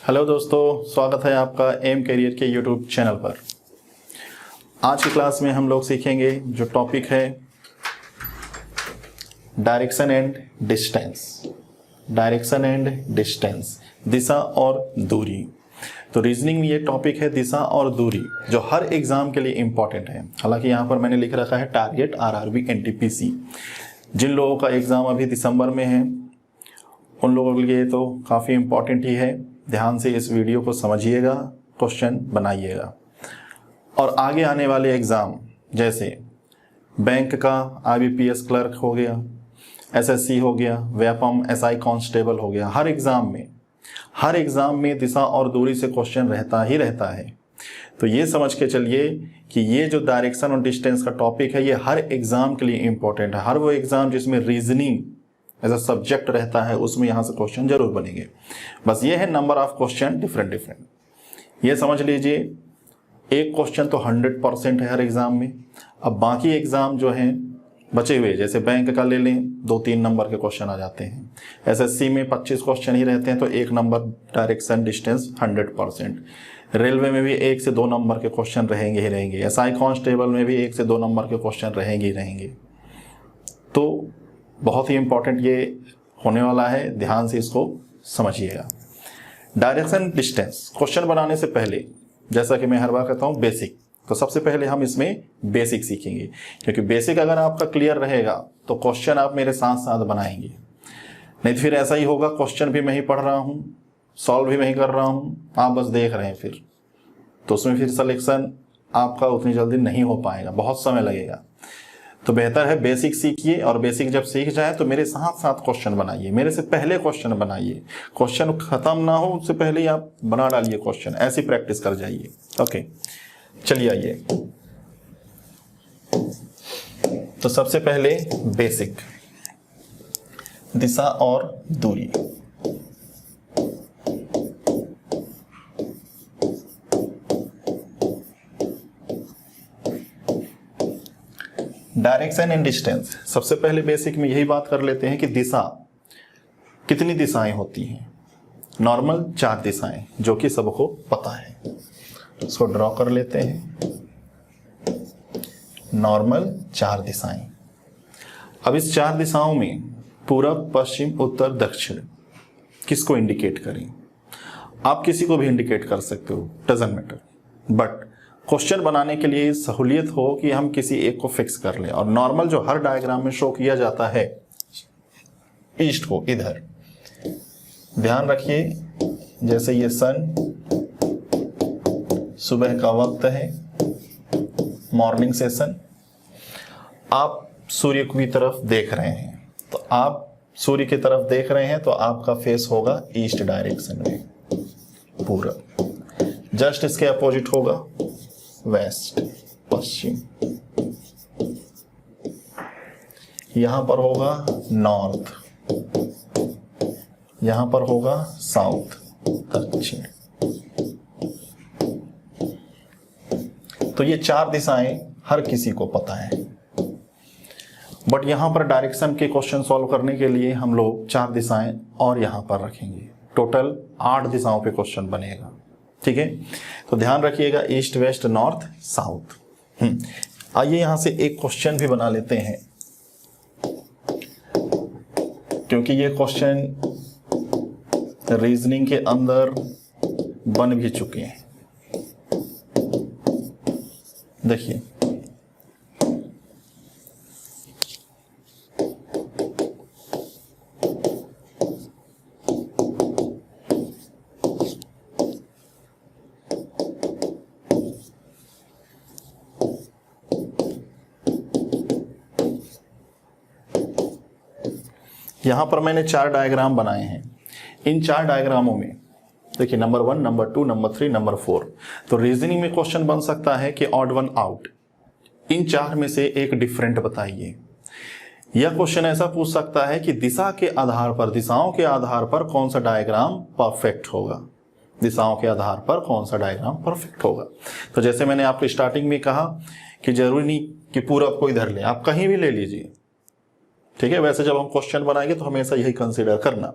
Hello दोस्तों, स्वागत है आपका एम करियर के यूट्यूब चैनल पर। आज की क्लास में हम लोग सीखेंगे जो टॉपिक है direction and distance. Direction and distance, दिशा और दूरी। तो रीजनिंग में ये टॉपिक है दिशा और दूरी, जो हर एग्जाम के लिए इंपॉर्टेंट है। हालांकि यहाँ पर मैंने लिख रखा है टारगेट आरआरबी एनटीपीसी। जिन लोगों का एग्जाम अभी दिसंबर में है उन लोगों के लिए तो काफ़ी इंपॉर्टेंट ही है। ध्यान से इस वीडियो को समझिएगा, क्वेश्चन बनाइएगा। और आगे आने वाले एग्ज़ाम जैसे बैंक का आईबीपीएस क्लर्क हो गया, एसएससी हो गया, व्यापम एसआई कांस्टेबल हो गया, हर एग्ज़ाम में दिशा और दूरी से क्वेश्चन रहता ही रहता है। तो ये समझ के चलिए कि ये जो डायरेक्शन और डिस्टेंस का टॉपिक है ये हर एग्ज़ाम के लिए इंपॉर्टेंट है। हर वो एग्ज़ाम जिसमें रीजनिंग एज अ सब्जेक्ट रहता है उसमें यहाँ से क्वेश्चन जरूर बनेंगे। बस ये है नंबर ऑफ क्वेश्चन डिफरेंट। ये समझ लीजिए एक क्वेश्चन तो 100% है हर एग्ज़ाम में। अब बाकी एग्ज़ाम जो हैं बचे हुए, जैसे बैंक का ले लें 2-3 नंबर के क्वेश्चन आ जाते हैं। एसएससी में 25 क्वेश्चन ही रहते हैं तो 1 नंबर डायरेक्शन डिस्टेंस 100%। रेलवे में भी 1 से 2 नंबर के क्वेश्चन रहेंगे ही रहेंगे। एसआई कांस्टेबल में भी 1 से 2 नंबर के क्वेश्चन रहेंगे ही रहेंगे। तो बहुत ही इंपॉर्टेंट ये होने वाला है, ध्यान से इसको समझिएगा। डायरेक्शन डिस्टेंस क्वेश्चन बनाने से पहले, जैसा कि मैं हर बार कहता हूँ, बेसिक। तो सबसे पहले हम इसमें बेसिक सीखेंगे, क्योंकि बेसिक अगर आपका क्लियर रहेगा तो क्वेश्चन आप मेरे साथ साथ बनाएंगे। नहीं तो फिर ऐसा ही होगा, क्वेश्चन भी मैं ही पढ़ रहा हूँ, सॉल्व भी मैं ही कर रहा हूँ, आप बस देख रहे हैं। फिर तो उसमें फिर सिलेक्शन आपका उतनी जल्दी नहीं हो पाएगा, बहुत समय लगेगा। तो बेहतर है बेसिक सीखिए, और बेसिक जब सीख जाए तो मेरे साथ साथ क्वेश्चन बनाइए, मेरे से पहले क्वेश्चन बनाइए। क्वेश्चन खत्म ना हो उससे पहले ही आप बना डालिए क्वेश्चन, ऐसी प्रैक्टिस कर जाइए। ओके, चलिए आइए। तो सबसे पहले बेसिक, दिशा और दूरी। डायरेक्शन एंड डिस्टेंस, सबसे पहले बेसिक में यही बात कर लेते हैं कि दिशा, कितनी दिशाएं होती हैं। नॉर्मल 4 दिशाएं, जो कि सबको पता है। इसको ड्रॉ कर लेते हैं। नॉर्मल 4 दिशाएं। अब इस 4 दिशाओं में पूरब, पश्चिम, उत्तर, दक्षिण किसको इंडिकेट करें? आप किसी को भी इंडिकेट कर सकते हो, डजंट मैटर। बट क्वेश्चन बनाने के लिए सहूलियत हो कि हम किसी एक को फिक्स कर लें। और नॉर्मल जो हर डायग्राम में शो किया जाता है, ईस्ट को इधर ध्यान रखिए। जैसे ये सन, सुबह का वक्त है, मॉर्निंग सेशन, आप सूर्य की तरफ देख रहे हैं। तो आप सूर्य की तरफ देख रहे हैं तो आपका फेस होगा ईस्ट डायरेक्शन में, पूरब। जस्ट इसके अपोजिट होगा वेस्ट, पश्चिम। यहां पर होगा नॉर्थ, यहां पर होगा साउथ, दक्षिण। तो ये 4 दिशाएं हर किसी को पता है। बट यहां पर डायरेक्शन के क्वेश्चन सॉल्व करने के लिए हम लोग 4 दिशाएं और यहां पर रखेंगे। टोटल 8 दिशाओं पे क्वेश्चन बनेगा, ठीक है। तो ध्यान रखिएगा, ईस्ट, वेस्ट, नॉर्थ, साउथ। आइए यहां से एक क्वेश्चन भी बना लेते हैं, क्योंकि ये क्वेश्चन रीजनिंग के अंदर बन भी चुके हैं। देखिए, यहां पर मैंने 4 डायग्राम बनाए हैं। इन 4 डायग्रामों में देखिए, नंबर 1, नंबर 2, नंबर 3, नंबर 4। तो रीजनिंग में क्वेश्चन बन सकता है कि ऑड वन आउट, इन 4 में से एक डिफरेंट बताइए। यह क्वेश्चन ऐसा पूछ सकता है कि दिशा के आधार पर, दिशाओं के आधार पर कौन सा डायग्राम परफेक्ट होगा। दिशाओं के आधार पर कौन सा डायग्राम परफेक्ट होगा। तो जैसे मैंने आपको स्टार्टिंग में कहा कि जरूरी नहीं कि पूरब को इधर ले, आप कहीं भी ले लीजिए, ठीक है, वैसे जब हम क्वेश्चन बनाएंगे तो हमेशा यही कंसीडर करना।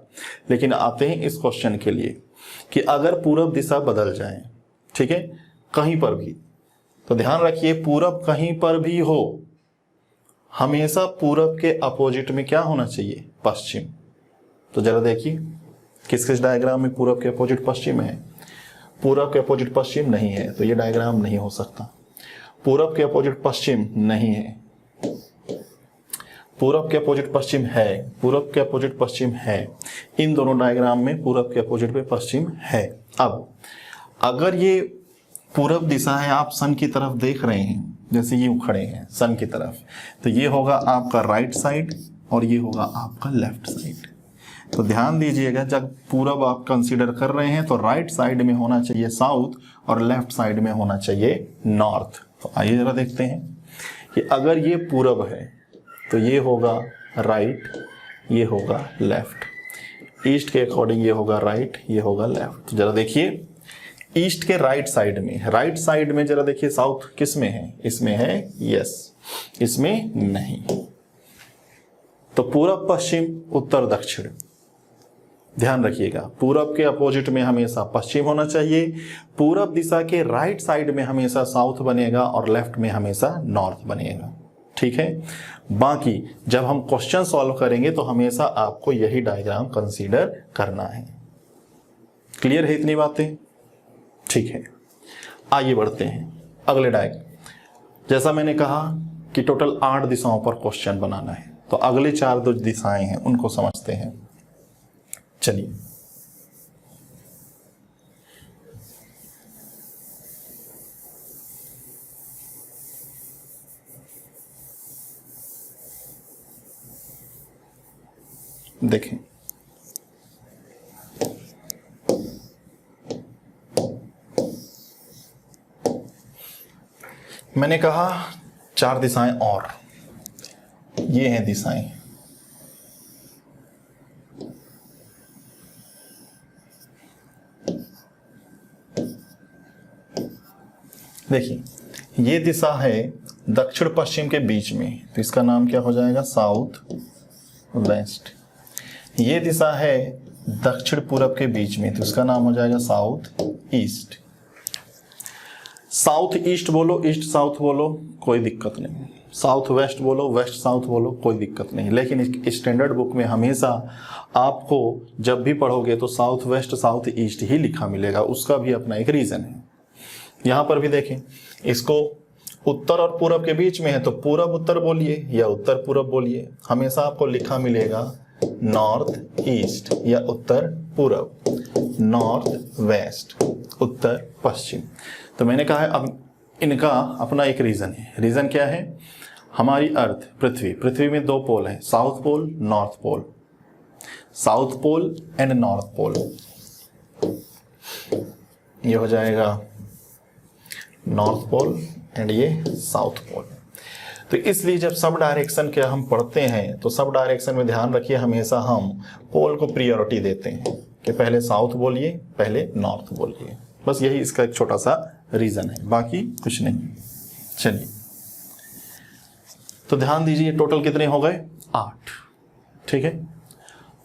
लेकिन आते हैं इस क्वेश्चन के लिए कि अगर पूरब दिशा बदल जाए, ठीक है, कहीं पर भी, तो ध्यान रखिए पूरब कहीं पर भी हो, हमेशा पूरब के अपोजिट में क्या होना चाहिए? पश्चिम। तो जरा देखिए किस किस डायग्राम में पूरब के अपोजिट पश्चिम है। पूरब के अपोजिट पश्चिम नहीं है तो ये डायग्राम नहीं हो सकता। पूरब के अपोजिट पश्चिम नहीं है, पूरब के अपोजिट पश्चिम है, पूरब के अपोजिट पश्चिम है। इन दोनों डायग्राम में पूरब के अपोजिट पे पश्चिम है। अब अगर ये पूरब दिशा है, आप सन की तरफ देख रहे हैं, जैसे ये खड़े हैं सन की तरफ, तो ये होगा आपका राइट साइड और ये होगा आपका लेफ्ट साइड। तो ध्यान दीजिएगा, जब पूरब आप कंसीडर कर रहे हैं तो राइट साइड में होना चाहिए साउथ और लेफ्ट साइड में होना चाहिए नॉर्थ। तो आइए जरा देखते हैं कि अगर ये पूरब है तो ये होगा राइट, ये होगा लेफ्ट। ईस्ट के अकॉर्डिंग ये होगा राइट, ये होगा लेफ्ट। तो जरा देखिए ईस्ट के राइट साइड में जरा देखिए साउथ किस में है? इसमें है, यस, इसमें नहीं। तो पूरब पश्चिम उत्तर दक्षिण, ध्यान रखिएगा पूरब के अपोजिट में हमेशा पश्चिम होना चाहिए, पूरब दिशा के राइट साइड में हमेशा साउथ बनेगा और लेफ्ट में हमेशा नॉर्थ बनेगा। ठीक है, बाकी जब हम क्वेश्चन सॉल्व करेंगे तो हमेशा आपको यही डायग्राम कंसीडर करना है। क्लियर है इतनी बातें? ठीक है, आइए बढ़ते हैं अगले डायग्राम। जैसा मैंने कहा कि टोटल 8 दिशाओं पर क्वेश्चन बनाना है, तो अगले 4 जो दिशाएं हैं उनको समझते हैं। चलिए देखें, मैंने कहा 4 दिशाएं और ये हैं दिशाएं। देखिए ये दिशा है दक्षिण पश्चिम के बीच में, तो इसका नाम क्या हो जाएगा? South west. ये दिशा है दक्षिण पूरब के बीच में, तो इसका नाम हो जाएगा साउथ ईस्ट। साउथ ईस्ट बोलो, ईस्ट साउथ बोलो, कोई दिक्कत नहीं। साउथ वेस्ट बोलो, वेस्ट साउथ बोलो, कोई दिक्कत नहीं। लेकिन स्टैंडर्ड बुक में हमेशा आपको जब भी पढ़ोगे तो साउथ वेस्ट साउथ ईस्ट ही लिखा मिलेगा, उसका भी अपना एक रीजन है। यहां पर भी देखें, इसको उत्तर और पूरब के बीच में है तो पूरब उत्तर बोलिए या उत्तर पूरब बोलिए, हमेशा आपको लिखा मिलेगा नॉर्थ ईस्ट या उत्तर पूरब, नॉर्थ वेस्ट, उत्तर पश्चिम। तो मैंने कहा है अब इनका अपना एक रीजन है। रीजन क्या है? हमारी अर्थ पृथ्वी में 2 पोल हैं, south pole north pole, south pole and north pole. ये हो जाएगा नॉर्थ पोल एंड ये साउथ पोल। तो इसलिए जब सब डायरेक्शन के हम पढ़ते हैं तो सब डायरेक्शन में ध्यान रखिए हमेशा हम पोल को प्रायोरिटी देते हैं कि पहले साउथ बोलिए, पहले नॉर्थ बोलिए। बस यही इसका एक छोटा सा रीजन है, बाकी कुछ नहीं। चलिए तो ध्यान दीजिए टोटल कितने हो गए? 8। ठीक है,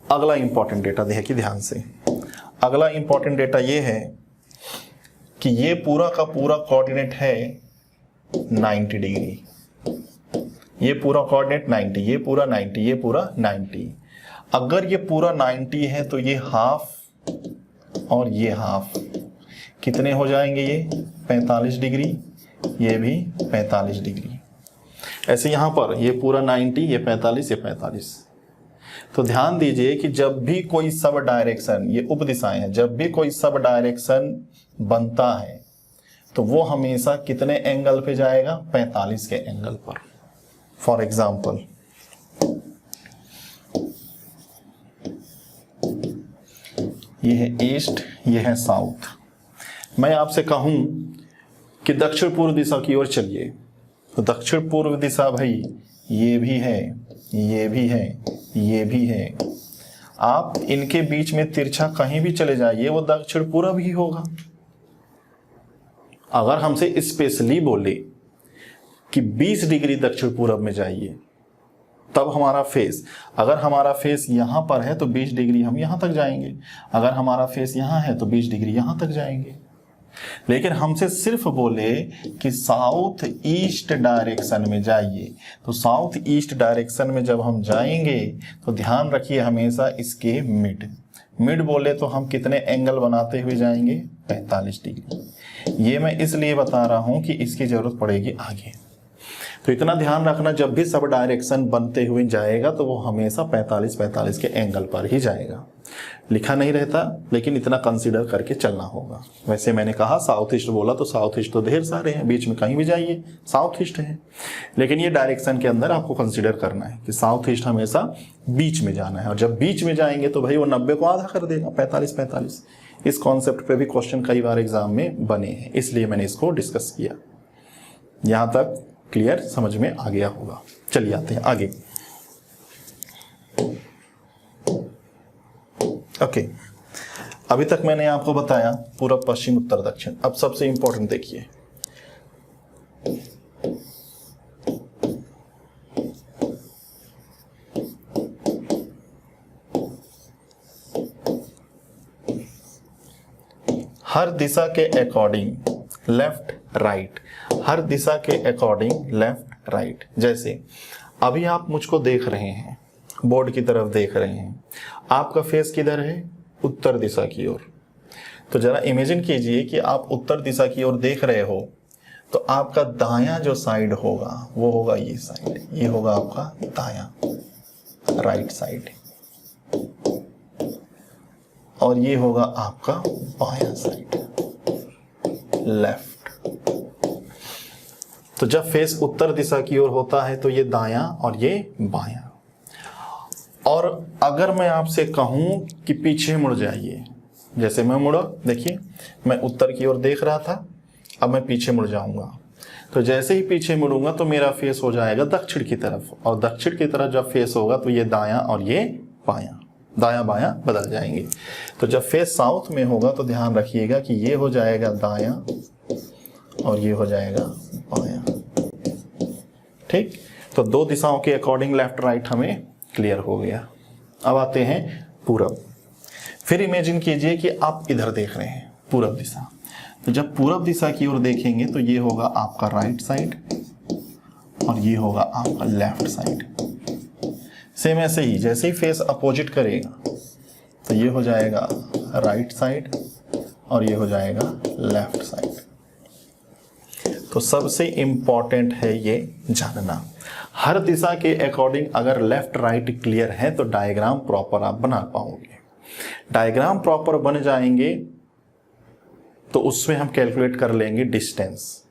अगला इंपॉर्टेंट डेटा देखिए ध्यान से। अगला इंपॉर्टेंट डेटा ये है कि ये पूरा का पूरा कोऑर्डिनेट है 90 डिग्री। ये पूरा कोऑर्डिनेट 90, ये पूरा 90, ये पूरा 90। अगर ये पूरा 90 है तो ये हाफ और ये हाफ कितने हो जाएंगे? ये 45 डिग्री, ये भी 45 डिग्री। ऐसे यहां पर ये पूरा 90, ये 45, ये 45। तो ध्यान दीजिए कि जब भी कोई सब डायरेक्शन, ये उप दिशाएं हैं, जब भी कोई सब डायरेक्शन बनता है तो वो हमेशा कितने एंगल पे जाएगा? 45 के एंगल पर। फॉर एग्जाम्पल ये है ईस्ट, ये है साउथ। मैं आपसे कहूं कि दक्षिण पूर्व दिशा की ओर चलिए, तो दक्षिण पूर्व दिशा भाई ये भी है, ये भी है, ये भी है। आप इनके बीच में तिरछा कहीं भी चले जाइए वो दक्षिण पूर्व ही होगा। अगर हमसे स्पेशली बोले कि 20 डिग्री दक्षिण पूर्व में जाइए तब हमारा फेस, अगर हमारा फेस यहाँ पर है तो 20 डिग्री हम यहाँ तक जाएंगे, अगर हमारा फेस यहाँ है तो 20 डिग्री यहाँ तक जाएंगे। लेकिन हमसे सिर्फ बोले कि साउथ ईस्ट डायरेक्शन में जाइए, तो साउथ ईस्ट डायरेक्शन में जब हम जाएंगे तो ध्यान रखिए हमेशा इसके मिड बोले तो हम कितने एंगल बनाते हुए जाएंगे, 45 डिग्री। ये मैं इसलिए बता रहा हूं कि इसकी जरूरत पड़ेगी आगे। तो इतना ध्यान रखना, जब भी सब डायरेक्शन बनते हुए जाएगा तो वो हमेशा 45 के एंगल पर ही जाएगा। लिखा नहीं रहता, लेकिन इतना कंसीडर करके चलना होगा। वैसे मैंने कहा साउथ ईस्ट बोला तो साउथ ईस्ट तो ढेर सारे हैं, बीच में कहीं भी जाइए साउथ ईस्ट है, लेकिन ये डायरेक्शन के अंदर आपको कंसीडर करना है कि साउथ ईस्ट हमेशा बीच में जाना है। और जब बीच में जाएंगे तो भाई वो 90 को आधा कर देगा, 45। इस कॉन्सेप्ट पे भी क्वेश्चन कई बार एग्जाम में बने हैं, इसलिए मैंने इसको डिस्कस किया। यहां तक क्लियर, समझ में आ गया होगा। चलिए आते हैं आगे। ओके, अभी तक मैंने आपको बताया पूर्व पश्चिम उत्तर दक्षिण। अब सबसे इंपॉर्टेंट देखिए, हर दिशा के अकॉर्डिंग लेफ्ट राइट, हर दिशा के अकॉर्डिंग लेफ्ट राइट। जैसे अभी आप मुझको देख रहे हैं, बोर्ड की तरफ देख रहे हैं, आपका फेस किधर है, उत्तर दिशा की ओर। तो जरा इमेजिन कीजिए कि आप उत्तर दिशा की ओर देख रहे हो, तो आपका दायां जो साइड होगा वो होगा ये साइड, ये होगा आपका दायां राइट साइड, और ये होगा आपका बायां साइड लेफ्ट। तो जब फेस उत्तर दिशा की ओर होता है तो ये दायां और ये बायां। और अगर मैं आपसे कहूं कि पीछे मुड़ जाइए, जैसे मैं मुड़ा, देखिए मैं उत्तर की ओर देख रहा था, अब मैं पीछे मुड़ जाऊंगा, तो जैसे ही पीछे मुड़ूंगा तो मेरा फेस हो जाएगा दक्षिण की तरफ, और दक्षिण की तरफ जब फेस होगा तो ये दायां और ये बायां, दायां बायां बदल जाएंगे। तो जब फेस साउथ में होगा तो ध्यान रखिएगा कि ये हो जाएगा दायां और ये हो जाएगा बायां। ठीक, तो दो दिशाओं के अकॉर्डिंग लेफ्ट राइट हमें क्लियर हो गया। अब आते हैं पूरब। फिर इमेजिन कीजिए कि आप इधर देख रहे हैं, पूरब दिशा। तो जब पूरब दिशा की ओर देखेंगे तो ये होगा आपका राइट साइड और ये होगा आपका लेफ्ट साइड। सेम ऐसे ही, जैसे ही फेस अपोजिट करेगा तो ये हो जाएगा राइट साइड और ये हो जाएगा लेफ्ट साइड। तो सबसे इंपॉर्टेंट है ये जानना, हर दिशा के अकॉर्डिंग अगर लेफ्ट राइट क्लियर है तो डायग्राम प्रॉपर आप बना पाओगे। डायग्राम प्रॉपर बन जाएंगे तो उसमें हम कैलकुलेट कर लेंगे डिस्टेंस।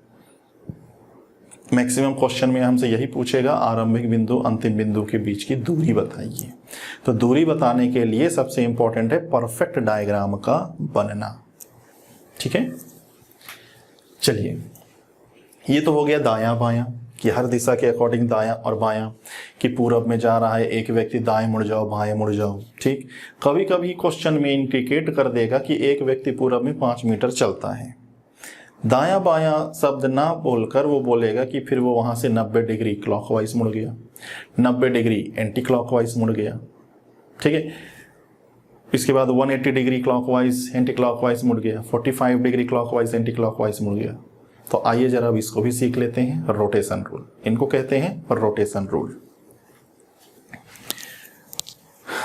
मैक्सिमम क्वेश्चन में हमसे यही पूछेगा, आरंभिक बिंदु अंतिम बिंदु के बीच की दूरी बताइए। तो दूरी बताने के लिए सबसे इंपॉर्टेंट है परफेक्ट डायग्राम का बनना। ठीक है, चलिए ये तो हो गया दायां बायां कि हर दिशा के अकॉर्डिंग दायां और बायां, कि पूरब में जा रहा है एक व्यक्ति दाएं मुड़ जाओ बाएं मुड़ जाओ। ठीक, कभी कभी क्वेश्चन में इंडिकेट कर देगा कि एक व्यक्ति पूरब में 5 मीटर चलता है, दायां बायां शब्द ना बोलकर वो बोलेगा कि फिर वो वहां से 90 डिग्री क्लॉकवाइज मुड़ गया, 90 डिग्री एंटी क्लॉकवाइज मुड़ गया। ठीक है, इसके बाद 180 डिग्री क्लॉकवाइज एंटी क्लॉकवाइज मुड़ गया, 45 डिग्री क्लॉकवाइज एंटी क्लॉकवाइज मुड़ गया। तो आइए जरा अब इसको भी सीख लेते हैं, रोटेशन रूल इनको कहते हैं, रोटेशन रूल।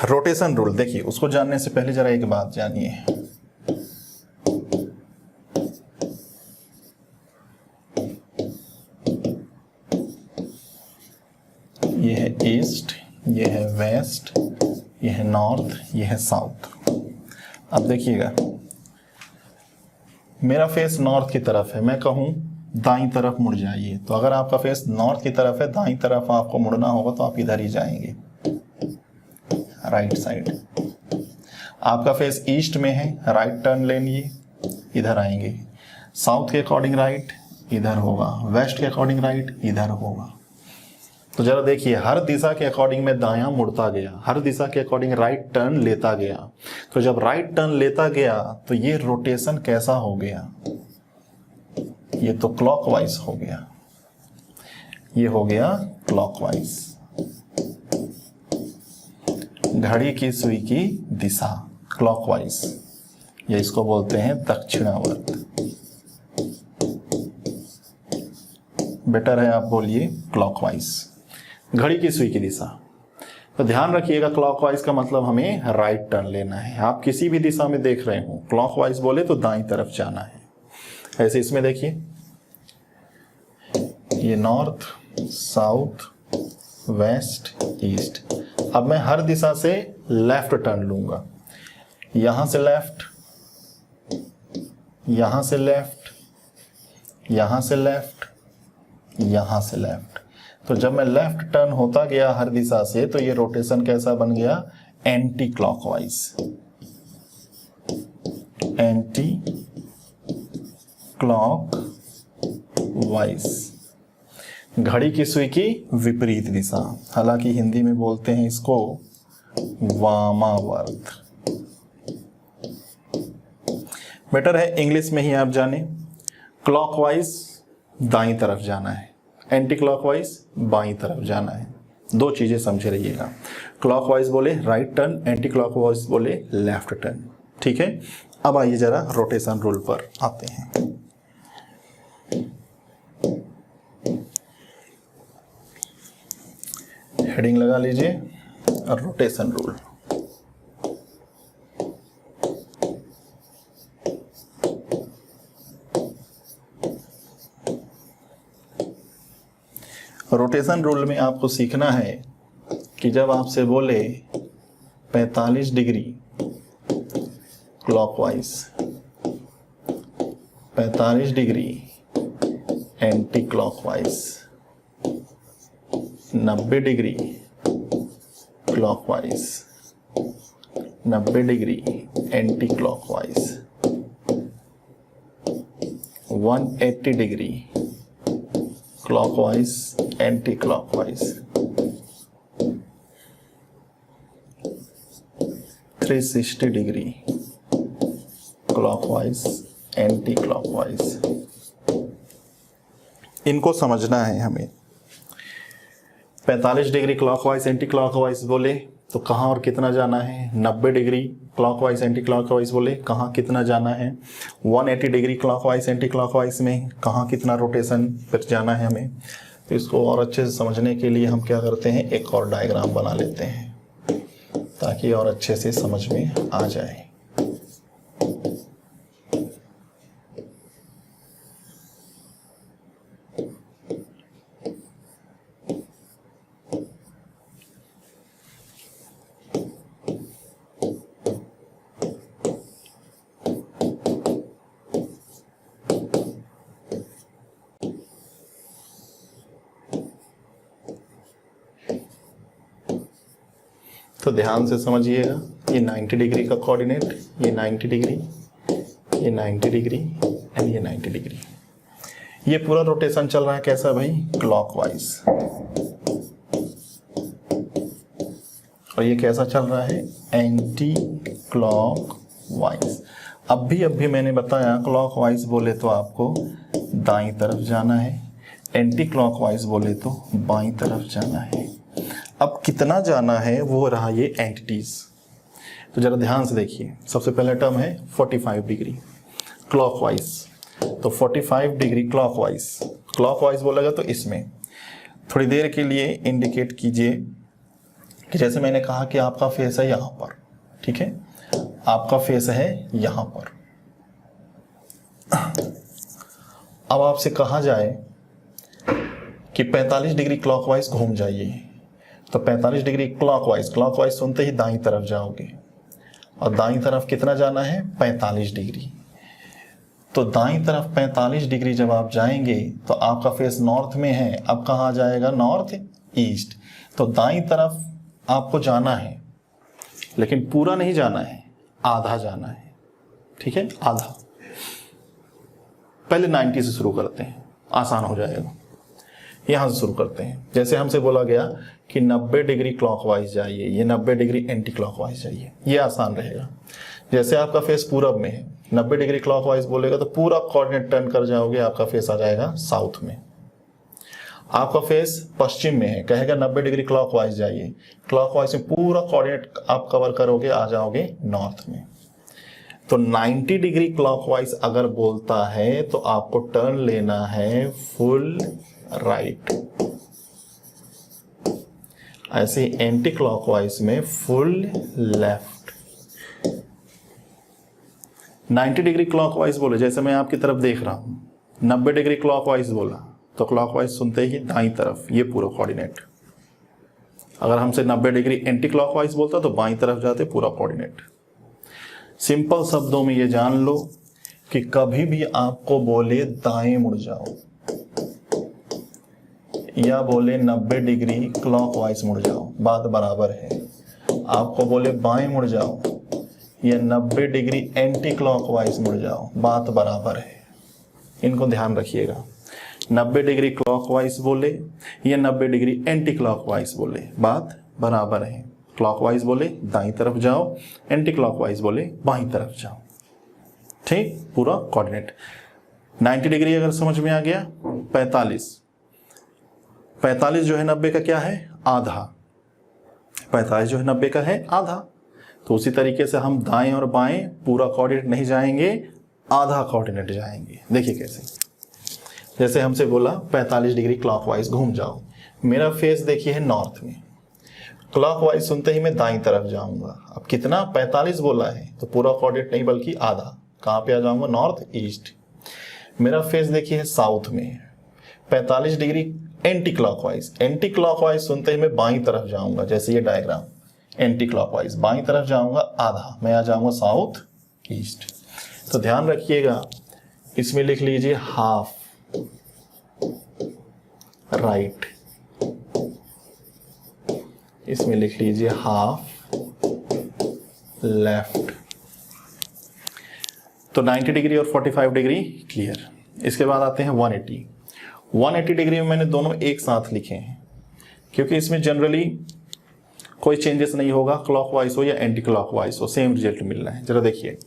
रोटेशन रूल देखिए, उसको जानने से पहले जरा एक बात जानिए। ये है ईस्ट, ये है वेस्ट, ये है नॉर्थ, ये है साउथ। अब देखिएगा मेरा फेस नॉर्थ की तरफ है, मैं कहूं दाईं तरफ मुड़ जाइए, तो अगर आपका फेस नॉर्थ की तरफ है, दाईं तरफ आपको मुड़ना होगा तो आप इधर ही जाएंगे, राइट साइड। आपका फेस ईस्ट में है, राइट टर्न लेंगे, इधर आएंगे। साउथ के अकॉर्डिंग राइट इधर होगा, वेस्ट के अकॉर्डिंग राइट इधर होगा। तो जरा देखिए, हर दिशा के अकॉर्डिंग मैं दायां मुड़ता गया, हर दिशा के अकॉर्डिंग राइट टर्न लेता गया। तो जब राइट टर्न लेता गया तो ये रोटेशन कैसा हो गया, ये तो क्लॉकवाइज हो गया, ये हो गया क्लॉकवाइज। घड़ी की सुई की दिशा क्लॉकवाइज, ये इसको बोलते हैं दक्षिणावर्त। बेटर है आप बोलिए क्लॉकवाइज, घड़ी की सुई की दिशा। तो ध्यान रखिएगा क्लॉकवाइज का मतलब हमें राइट टर्न लेना है। आप किसी भी दिशा में देख रहे हो, क्लॉकवाइज बोले तो दाईं तरफ जाना है। ऐसे इसमें देखिए, ये नॉर्थ, साउथ, वेस्ट, ईस्ट। अब मैं हर दिशा से लेफ्ट टर्न लूंगा, यहां से लेफ्ट, यहां से लेफ्ट, यहां से लेफ्ट, यहां से लेफ्ट। तो जब मैं लेफ्ट टर्न होता गया हर दिशा से, तो ये रोटेशन कैसा बन गया? एंटी क्लॉकवाइज, एंटी क्लॉकवाइज, घड़ी की सुई की विपरीत दिशा। हालांकि हिंदी में बोलते हैं इसको वामावर्त। बेटर है इंग्लिश में ही आप जाने। क्लॉकवाइज दाईं तरफ जाना है, एंटी क्लॉकवाइज बाईं तरफ जाना है। दो चीजें समझे रहिएगा, क्लॉकवाइज बोले राइट टर्न, एंटी क्लॉकवाइज बोले लेफ्ट टर्न। ठीक है, अब आइए जरा रोटेशन रूल पर आते हैं। हेडिंग लगा लीजिए, रोटेशन रूल। रोटेशन रूल में आपको सीखना है कि जब आपसे बोले 45 degree clockwise, 45 degree anti clockwise, 90 degree clockwise, 90 degree anti clockwise, 180 degree clockwise anti clockwise, 360 degree clockwise anti clockwise. इनको समझना है हमें। 45 डिग्री क्लॉकवाइज एंटी क्लॉकवाइज बोले तो कहाँ और कितना जाना है? 90 डिग्री क्लॉकवाइज एंटी क्लॉकवाइज बोले कहाँ कितना जाना है? 180 डिग्री क्लॉकवाइज एंटी क्लॉकवाइज में कहाँ कितना रोटेशन पर जाना है हमें? तो इसको और अच्छे से समझने के लिए हम क्या करते हैं, एक और डायग्राम बना लेते हैं ताकि और अच्छे से समझ में आ जाए। तो ध्यान से समझिएगा, ये 90 डिग्री का कोऑर्डिनेट, ये 90 डिग्री, ये 90 डिग्री एंड ये 90 डिग्री। ये पूरा रोटेशन चल रहा है कैसा भाई? क्लॉकवाइज। और ये कैसा चल रहा है? Anti clockwise. अब भी मैंने बताया क्लॉकवाइज बोले तो आपको दाईं तरफ जाना है, एंटी क्लॉकवाइज बोले तो बाईं तरफ जाना है। अब कितना जाना है वो रहा ये एंटिटीज। तो जरा ध्यान से देखिए, सबसे पहला टर्म है 45 डिग्री क्लॉकवाइज। तो 45 डिग्री क्लॉकवाइज, क्लॉकवाइज बोलेगा तो इसमें थोड़ी देर के लिए इंडिकेट कीजिए कि जैसे मैंने कहा कि आपका फेस है यहां पर, ठीक है, आपका फेस है यहां पर। अब आपसे कहा जाए कि 45 डिग्री क्लॉकवाइज घूम जाइए, तो 45 डिग्री क्लॉकवाइज, क्लॉकवाइज सुनते ही दाईं तरफ जाओगे और दाईं तरफ कितना जाना है? 45 डिग्री। तो दाईं तरफ 45 डिग्री जब आप जाएंगे तो आपका फेस नॉर्थ में है, अब कहाँ जाएगा? North east. तो दाईं तरफ आपको जाना है, लेकिन पूरा नहीं जाना है, आधा जाना है, ठीक है, आधा। पहले 90 से शुरू करते हैं, आसान हो जाएगा। यहां से शुरू करते हैं। जैसे हमसे बोला गया कि 90 डिग्री क्लॉकवाइज जाइए, ये 90 डिग्री एंटी क्लॉकवाइज जाइए, ये आसान रहेगा। जैसे आपका फेस पूरब में है, 90 डिग्री क्लॉकवाइज बोलेगा तो पूरा कोऑर्डिनेट टर्न कर जाओगे, आपका फेस आ जाएगा साउथ में। आपका फेस पश्चिम में है, कहेगा 90 डिग्री क्लॉकवाइज जाइए, क्लॉकवाइज में पूरा कोऑर्डिनेट आप कवर करोगे, आ जाओगे नॉर्थ में। तो 90 डिग्री क्लॉकवाइज अगर बोलता है तो आपको टर्न लेना है फुल राइट। ऐसे एंटी क्लॉकवाइज में फुल लेफ्ट। 90 डिग्री क्लॉकवाइज बोले, जैसे मैं आपकी तरफ देख रहा हूं, 90 डिग्री क्लॉकवाइज बोला तो क्लॉकवाइज सुनते ही दाईं तरफ, ये पूरा कोऑर्डिनेट। अगर हमसे 90 डिग्री एंटी क्लॉकवाइज बोलता तो बाईं तरफ जाते पूरा कोऑर्डिनेट। सिंपल शब्दों में ये जान लो कि कभी भी आपको बोले दाएं मुड़ जाओ या बोले 90 डिग्री क्लॉकवाइज मुड़ जाओ, बात बराबर है। आपको बोले बाएं मुड़ जाओ या 90 डिग्री एंटी क्लॉकवाइज मुड़ जाओ, बात बराबर है। इनको ध्यान रखिएगा। 90 डिग्री क्लॉकवाइज बोले या 90 डिग्री एंटी क्लॉकवाइज बोले, बात बराबर है। क्लॉकवाइज बोले दाईं तरफ जाओ, एंटी क्लॉकवाइज बोले बाईं तरफ जाओ। ठीक, पूरा कोऑर्डिनेट। 90 डिग्री अगर समझ में आ गया, 45 जो है 90 का क्या है, आधा। 45 जो है 90 का है आधा। तो उसी तरीके से हम दाएं और बाएं पूरा कोऑर्डिनेट नहीं जाएंगे, आधा कोऑर्डिनेट जाएंगे। देखिए कैसे, जैसे हमसे बोला 45 डिग्री क्लॉकवाइज घूम जाओ, मेरा फेस देखिए है नॉर्थ में, क्लॉकवाइज सुनते ही मैं दाईं तरफ जाऊंगा। अब कितना, 45 बोला है तो पूरा कोऑर्डिनेट नहीं बल्कि आधा। कहां पे आ जाऊंगा, नॉर्थ ईस्ट। मेरा फेस देखिए है साउथ में, 45 degree anti clockwise. Anti clockwise सुनते ही मैं बाईं तरफ जाऊंगा, जैसे ये डायग्राम, एंटी क्लॉकवाइज बाईं तरफ जाऊंगा आधा, मैं आ जाऊंगा साउथ ईस्ट। तो ध्यान रखिएगा, इसमें लिख लीजिए हाफ राइट, इसमें लिख लीजिए हाफ लेफ्ट। तो 90 डिग्री और 45 डिग्री क्लियर। इसके बाद आते हैं 180। 180 डिग्री में मैंने दोनों एक साथ लिखे हैं क्योंकि इसमें जनरली कोई चेंजेस नहीं होगा, क्लॉकवाइज हो या एंटी क्लॉकवाइज हो, सेम रिजल्ट मिलना है। जरा देखिए,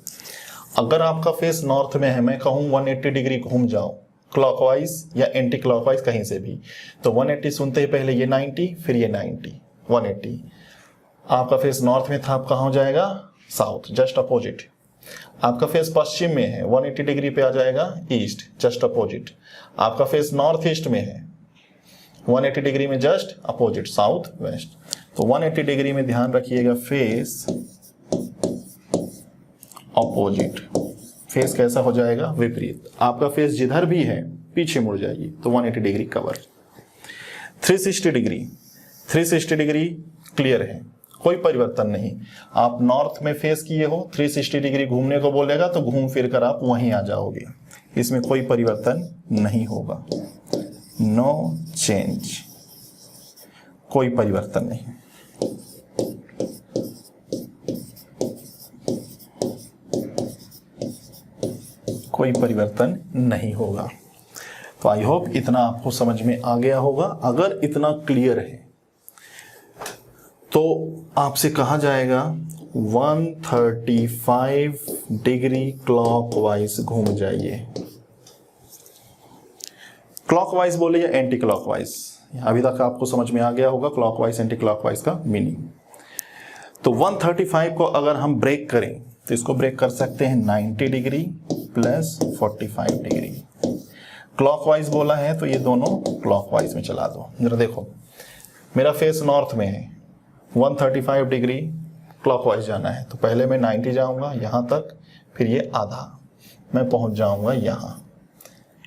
अगर आपका फेस नॉर्थ में है, मैं कहूं 180 डिग्री घूम जाओ, क्लॉकवाइज या एंटी क्लॉकवाइज कहीं से भी, तो 180 सुनते ही पहले ये 90, फिर ये 90, 180। आपका फेस नॉर्थ में था, आप कहां हो जाएगा, साउथ, जस्ट अपोजिट। आपका फेस पश्चिम में है, 180 डिग्री पे आ जाएगा ईस्ट, जस्ट अपोजिट। आपका फेस नॉर्थ ईस्ट में है, 180 डिग्री में जस्ट अपोजिट, साउथ वेस्ट। तो 180 डिग्री में ध्यान रखिएगा, फेस अपोजिट। फेस कैसा हो जाएगा, विपरीत। आपका फेस जिधर भी है पीछे मुड़ जाइए, तो 180 degree cover. 360 degree, 360 degree clear है, कोई परिवर्तन नहीं। आप नॉर्थ में फेस किए हो, 360 डिग्री घूमने को बोलेगा तो घूम फिर कर आप वहीं आ जाओगे, इसमें कोई परिवर्तन नहीं होगा। नो चेंज, कोई परिवर्तन नहीं। कोई परिवर्तन नहीं होगा। तो आई होप इतना आपको समझ में आ गया होगा। अगर इतना क्लियर है तो आपसे कहा जाएगा 135 डिग्री क्लॉकवाइज घूम जाइए। क्लॉकवाइज बोले या एंटी क्लॉकवाइज, अभी तक आपको समझ में आ गया होगा क्लॉकवाइज एंटी क्लॉकवाइज का मीनिंग। तो 135 को अगर हम ब्रेक करें तो इसको ब्रेक कर सकते हैं 90 डिग्री प्लस 45 डिग्री। क्लॉकवाइज बोला है तो ये दोनों क्लॉकवाइज में चला दो। जरा देखो, मेरा फेस नॉर्थ में है, 135 डिग्री क्लॉकवाइज जाना है, तो पहले मैं 90 जाऊंगा यहां तक, फिर ये आधा, मैं पहुंच जाऊंगा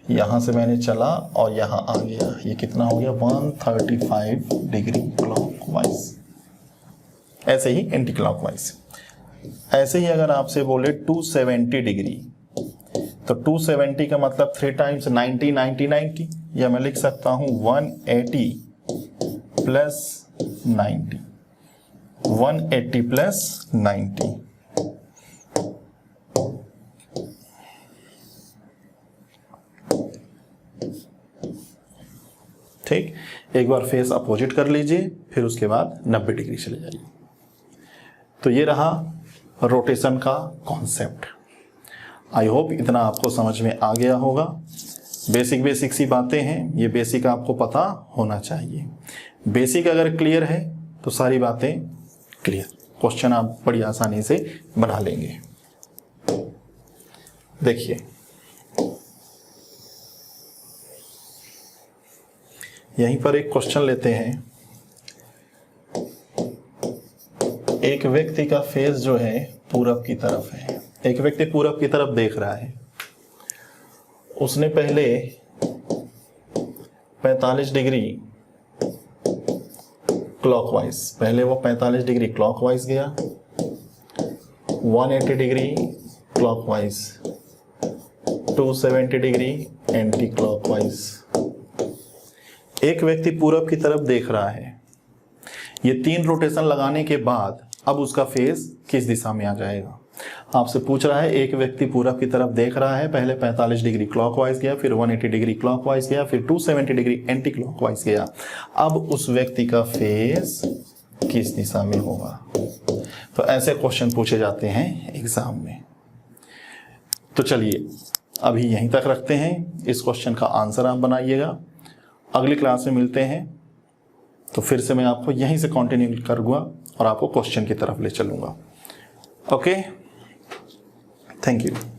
यहां से मैंने चला और यहां आ गया, ये कितना हो गया, 135 डिग्री क्लॉकवाइज। ऐसे ही एंटी क्लॉकवाइज। ऐसे ही अगर आपसे बोले 270 डिग्री, तो 270 का मतलब 3 टाइम्स 90 90 90, या मैं लिख सकता हूं 180 प्लस 90, 180 प्लस 90। ठीक, एक बार फेस अपोजिट कर लीजिए, फिर उसके बाद 90 डिग्री चले जाइए। तो ये रहा रोटेशन का कॉन्सेप्ट। आई होप इतना आपको समझ में आ गया होगा। बेसिक सी बातें हैं, ये बेसिक आपको पता होना चाहिए। बेसिक अगर क्लियर है तो सारी बातें क्लियर, क्वेश्चन आप बड़ी आसानी से बना लेंगे। देखिए यहीं पर एक क्वेश्चन लेते हैं। एक व्यक्ति का फेस जो है पूरब की तरफ है, एक व्यक्ति पूरब की तरफ देख रहा है। उसने पहले 45 डिग्री क्लॉकवाइज, पहले वो 45 डिग्री क्लॉकवाइज गया, 180 degree clockwise, 270 degree anti clockwise. एक व्यक्ति पूरब की तरफ देख रहा है। ये 3 रोटेशन लगाने के बाद अब उसका फेस किस दिशा में आ जाएगा? आपसे पूछ रहा है, एक व्यक्ति पूरब की तरफ देख रहा है, पहले 45 डिग्री क्लॉकवाइज गया, फिर 180 डिग्री क्लॉकवाइज गया, फिर 270 डिग्री एंटी क्लॉकवाइज गया। अब उस व्यक्ति का फेस किस दिशा में होगा? तो ऐसे क्वेश्चन पूछे जाते हैं एग्जाम में। तो चलिए अभी यहीं तक रखते हैं, इस क्वेश्चन का आंसर आप बनाइएगा। अगली क्लास में मिलते हैं, तो फिर से मैं आपको यहीं से कंटिन्यू करूँगा और आपको क्वेश्चन की तरफ ले चलूँगा। Okay, thank you.